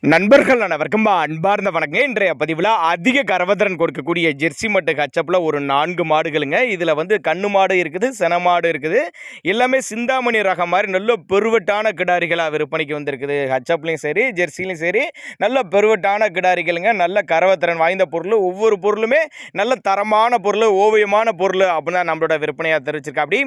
நண்பர்கள் அனைவருக்கும் அன்பார்ந்த வணக்கம். இன்றைய பதிவில் அதிக கரவத்திறன் கொடுக்கக்கூடிய ஜெர்சி மட்டு ஹச்சப்பில் ஒரு 4 மாடுகளுங்க. இதில் கண்ணு மாடு இருக்குது, சென மாடு இருக்குது. எல்லாமே சிந்தாமணி ரகம் மாதிரி நல்ல பெருவட்டான கிடாரிகளாக விற்பனைக்கு வந்திருக்குது. ஹச்சப்லையும் சரி, ஜெர்சிலையும் சரி, நல்ல பெருவட்டான கிடாரிகளுங்க. நல்ல கரவத்திறன் வாய்ந்த பொருள். ஒவ்வொரு பொருளுமே நல்ல தரமான பொருள், ஓவியமான பொருள் அப்படின்னு தான் நம்மளோட விற்பனையாக தெரிவிச்சிருக்கா. அப்படி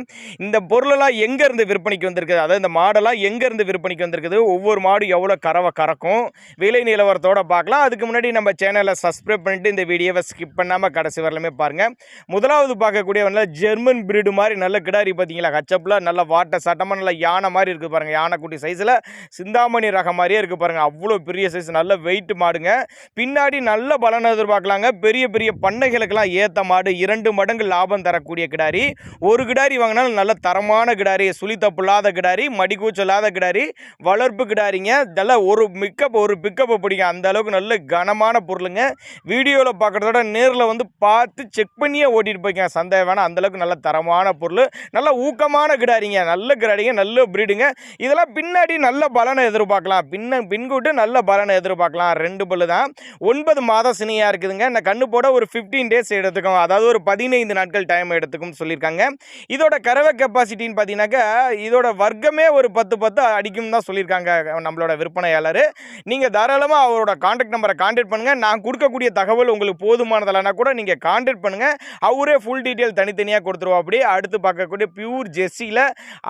இந்த பொருளெல்லாம் எங்கேருந்து விற்பனைக்கு வந்திருக்குது, அதாவது இந்த மாடெல்லாம் எங்கேருந்து விற்பனைக்கு வந்திருக்குது, ஒவ்வொரு மாடு எவ்வளோ கறவை கறக்கும், விலை நிலவரத்தோடு பார்க்கலாம். அதுக்கு முன்னாடி நம்ம சேனலை சப்ஸ்கிரைப் பண்ணிட்டு இந்த வீடியோவை ஸ்கிப் பண்ணாமல் கடைசி வரலுமே பாருங்கள். முதலாவது பார்க்கக்கூடிய ஜெர்மன் பிரீடு மாதிரி நல்ல கிடாரி பார்த்தீங்களா, ஹச்சப்பில் நல்ல வாட்டை சட்டமாக நல்ல யானை மாதிரி இருக்குது பாருங்கள். யானை குட்டி சைஸில் சிந்தாமணி ரகம் மாதிரியே இருக்குது பாருங்கள். அவ்வளோ பெரிய சைஸ், நல்ல வெயிட் மாடுங்க. பின்னாடி நல்ல பலனை எதிர்பார்க்கலாங்க. பெரிய பெரிய பண்ணைகளுக்கெல்லாம் ஏற்ற மாடு, 2 மடங்கு லாபம் தரக்கூடிய கிடாரி. ஒரு கிடாரி வாங்கினாலும் நல்ல தரமான கிடாரி, சுழி தப்புல்லாத கிடாரி, மடிக்கூச்சலாத கிடாரி, வளர்ப்பு கிடாரிங்க. இதெல்லாம் ஒரு பிக்கப்பை பிடிக்கும். அந்த அளவுக்கு நல்ல கனமான பொருளுங்க. வீடியோவில் பார்க்குறதோட நேரில் பார்த்து செக் பண்ணியே ஓட்டிகிட்டு போய்க்க சந்தேகம் வேணாம். அந்தளவுக்கு நல்ல தரமான பொருள், நல்ல ஊக்கமான கிடாரிங்க, நல்ல கிடாரிங்க, நல்ல பிரீடுங்க. இதெல்லாம் பின்னாடி நல்ல பலனை எதிர்பார்க்கலாம். பின்கூட்டு நல்ல பலனை எதிர்பார்க்கலாம். 2 பல்லு தான், 9 மாதம் சினியாக இருக்குதுங்க. இந்த கண்ணு போட ஒரு 15 டேஸ் எடுத்துக்கும், அதாவது ஒரு 15 நாட்கள் டைம் எடுத்துக்கும் சொல்லியிருக்காங்க. இதோட கறவை கெப்பாசிட்டின்னு பார்த்தீங்கன்னாக்கா இதோட வர்க்கமே ஒரு 10 அடிக்கும் தான் சொல்லியிருக்காங்க நம்மளோட விற்பனையாளர். நீங்கள் தாராளமாக அவரோட கான்டாக்ட் நம்பரை கான்டாக்ட் பண்ணுங்கள். நான் கொடுக்கக்கூடிய தகவல் உங்களுக்கு போதுமானதில்லைனா கூட நீங்கள் கான்டாக்ட் பண்ணுங்கள். அவரே ஃபுல் டீட்டெயில் தனித்தனியாக கொடுத்துருவோம். அப்படி அடுத்து பார்க்கக்கூடிய பியூர் ஜெர்சியில்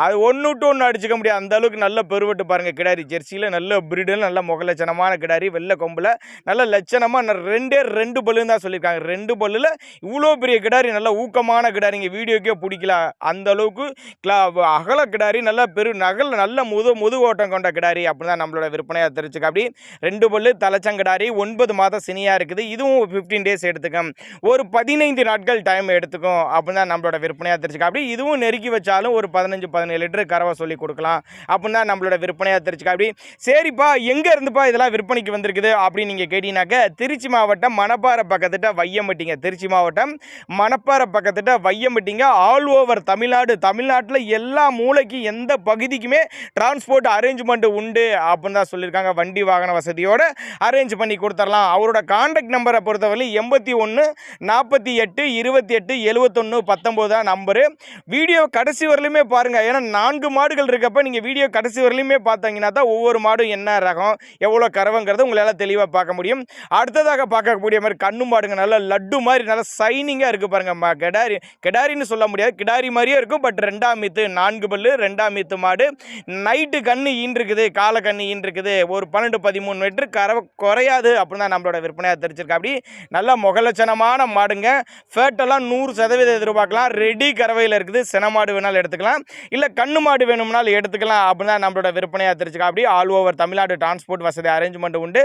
அது ஒன்று டு ஒன்று அடிச்சிக்க முடியாது, அந்த அளவுக்கு நல்ல பெருவட்டு பாருங்கள். கிடாரி ஜெர்சியில் நல்ல பிரீடில் நல்ல முகலட்சணமான கிடாரி, வெள்ளை கொம்பில் நல்ல லட்சணமாக 2 பல்லுன்னு தான் சொல்லியிருக்காங்க. 2 பல்லில் இவ்வளோ பெரிய கிடாரி, நல்ல ஊக்கமான கிடாரிங்க. வீடியோக்கே பிடிக்கல அந்த அளவுக்கு அகல கிடாரி, நல்ல நல்ல முது ஓட்டம் கொண்ட கிடாரி அப்படின்னு தான் நம்மளோட விற்பனையாக தெரிஞ்சுக்க. அப்படி 2 பல்லு தலைச்சங்கடாரி, 9 மாதம் சினியாக இருக்குது. இதுவும் 15 டேஸ் எடுத்துக்கும், ஒரு 15 நாட்கள் டைம் எடுத்துக்கும் அப்படின்னு தான் நம்மளோட விற்பனையாக தெரிஞ்சுக்க. அப்படி இதுவும் நெருக்கி வச்சாலும் ஒரு 15-17 லிட்டர் கறவை சொல்லி கொடுக்கலாம் அப்படின்னு தான் நம்மளோட விற்பனையாக தெரிஞ்சுக்க. அப்படி சரிப்பா, எங்கே இருந்துப்பா இதெல்லாம் விற்பனைக்கு வந்திருக்குது அப்படின்னு நீங்கள் கேட்டீங்கன்னாக்க திருச்சி மாவட்டம் மணப்பாறை பக்கத்திட்ட வையம்பட்டிங்க. திருச்சி மாவட்டம் மணப்பாறை பக்கத்திட்ட வையம்பட்டிங்க. ஆல் ஓவர் தமிழ்நாட்டில் எல்லா மூளைக்கு எந்த பகுதிக்குமே டிரான்ஸ்போர்ட் அரேஞ்ச்மெண்ட் உண்டு அப்படின்னு தான் சொல்லியிருக்காங்க. வண்டி வாகன வசதியோடு அரேஞ்ச் பண்ணி கொடுத்துடலாம். அவரோட கான்டாக்ட் நம்பரை பொறுத்தவரை 81 48 28 71 19 தான் நம்பரு. வீடியோ கடைசி வரலையுமே பாருங்கள். ஏன்னா 4 மாடுகள் இருக்கப்போ நீங்கள் வீடியோ கடைசி வரலையுமே பார்த்தீங்கன்னா தான் ஒவ்வொரு மாடும் என்ன ரகம், எவ்வளோ கறவைங்கிறது உங்களால் தெளிவாக பார்க்க முடியும். அடுத்ததாக பார்க்கக்கூடிய மாதிரி கண்ணு மாடுங்க, நல்ல லட்டு மாதிரி நல்ல சைனிங்காக இருக்குது பாருங்கள். கிடாரின்னு சொல்ல முடியாது, கிடாரி மாதிரியே இருக்கும். பட் 2ஆம் மீத்து, 4 பல்லு 2ஆம் மீத்து மாடு. நைட்டு கண்ணு ஈன்றுக்குது, காலை கண்ணு ஈன்றுக்குது. ஒரு 12-13 லிட்டர் கறவை குறையாது அப்படின்னு தான் நம்மளோட விற்பனையாக தெரிஞ்சிருக்கா. அப்படி நல்ல முகலட்சணமான மாடுங்க. ஃபேட்டெல்லாம் 100% எதிர்பார்க்கலாம். ரெடி கறவையில் இருக்குது. சென மாடு வேணாலும் எடுத்துக்கலாம், இல்லை கண்ணு மாடு வேணும்னாலும் எடுத்துக்கலாம் அப்படின்னு தான் நம்மளோட விற்பனையாக தெரிஞ்சுக்கா. அப்படி ஆல் ஓவர் தமிழ்நாடு டிரான்ஸ்போர்ட் வசதி அரேஞ்ச்மெண்ட் உண்டு.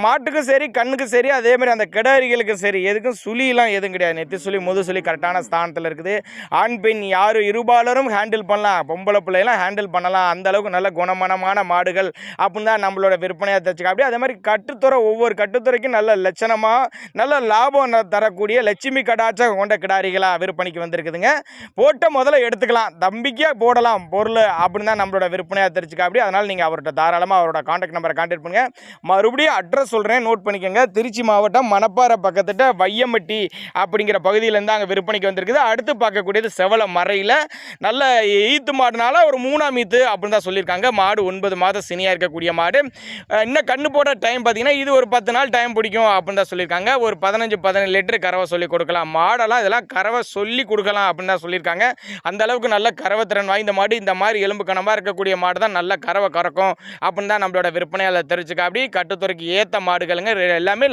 மாட்டுக்கும் சரி, கண்ணுக்கும் சரி, அதேமாதிரி அந்த கிடாரிகளுக்கும் சரி, எதுக்கும் சுழிலாம் எதுவும் கிடையாது. நெத்தி சுழி, முது சுழி கரெக்டான ஸ்தானத்தில் இருக்குது. ஆண் பெண் யாரும் இருபாலரும் ஹேண்டில் பண்ணலாம், பொம்பளை பிள்ளைலாம் ஹேண்டில் பண்ணலாம். அந்த அளவுக்கு நல்ல குணமனமான மாடுகள் அப்படின்னு தான் நம்மளோட விற்பனையாக தெரிஞ்சுக்க. அப்படி அதே மாதிரி கட்டுத்துறை, ஒவ்வொரு கட்டுத்துறைக்கும் நல்ல லட்சணமாக நல்ல லாபம் தரக்கூடிய லட்சுமி கடாச்சம் கொண்ட கிடாரிகளாக விற்பனைக்கு வந்திருக்குதுங்க. போட்ட முதல்ல எடுத்துக்கலாம், தம்பிக்கே போடலாம் பொருள் அப்படின்னு தான் நம்மளோட விற்பனையாக தெரிஞ்சுக்க. அப்படி அதனால் நீங்கள் அவர்கிட்ட தாராளமாக அவரோட கான்டாக்ட் நம்பரை கான்டாக்ட் பண்ணுங்கள். மறுபடியும் அட்ரஸ் சொல்கிறேன், நோட் பண்ணிக்கோங்க. திருச்சி மாவட்டம் மணப்பாறை பக்கத்திட்ட வையம்பட்டி அப்படிங்கிற பகுதியிலேருந்து அங்கே விற்பனைக்கு வந்திருக்குது. அடுத்து பார்க்கக்கூடியது செவல மறையில் நல்ல ஈத்து மாடுனால ஒரு 3ஆம் ஈத்து அப்படின்னு தான் சொல்லியிருக்காங்க. மாடு 9 மாதம் சினியாக இருக்கக்கூடிய மாடு. இன்னும் கண்ணு போட டைம் பார்த்தீங்கன்னா இது ஒரு 10 நாள் டைம் பிடிக்கும் அப்படின்னு தான் சொல்லியிருக்காங்க. ஒரு 15-17 லிட்டர் கறவை சொல்லி கொடுக்கலாம். மாடெல்லாம் இதெல்லாம் கறவை சொல்லி கொடுக்கலாம் அப்படின்னு தான் சொல்லியிருக்காங்க. அந்த அளவுக்கு நல்ல கறவை திறன் வாய்ந்த மாடு. இந்த மாதிரி எலும்பு கனமாக இருக்கக்கூடிய மாடு தான் நல்ல கறவை கறக்கும் அப்படின்னு தான் நம்மளோட விற்பனையால் தெரிஞ்சுக்க. அப்படி கட்டுத்துறைக்கு ஏற்ற மாடுகளுங்க. எல்லாமே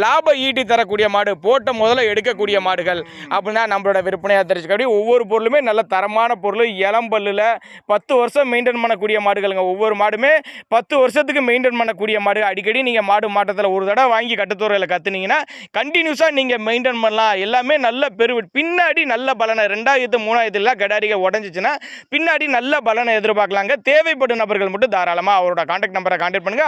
லாபம் ஈட்டி தரக்கூடிய மாடு, போட்ட முதல்ல எடுக்கக்கூடிய மாடுகள் அப்படின்னு தான் நம்மளோட விற்பனையாக தெரிஞ்சுக்க. அப்படி ஒவ்வொரு பொருளுமே நல்ல தரமான பொருள். இளம்பல்லில் 10 வருஷம் மெயின்டைன் பண்ணக்கூடிய மாடுகளுங்க. ஒவ்வொரு மாடுமே 10 வருஷத்துக்கு மெயின்டைன் பண்ணக்கூடிய மாடு. அடிக்கடி நீங்கள் மாடு மாட்டத்தில் ஒரு தடவை வாங்கி கட்டுத்துறையில் கற்றுனீங்கன்னா கண்டினியூஸாக நீங்கள் மெயின்டைன் பண்ணலாம். எல்லாமே நல்ல பின்னாடி நல்ல பலனை 2ஆயிரத்து 3ஆயிரத்துலாம் கிடாரிகள் உடஞ்சிச்சுன்னா பின்னாடி நல்ல பலனை எதிர்பார்க்கலாங்க. தேவைப்படும் நபர்கள் மட்டும் தாராளமாக அவரோட கான்டாக்ட் நம்பரை கான்டாக்ட் பண்ணுங்கள்.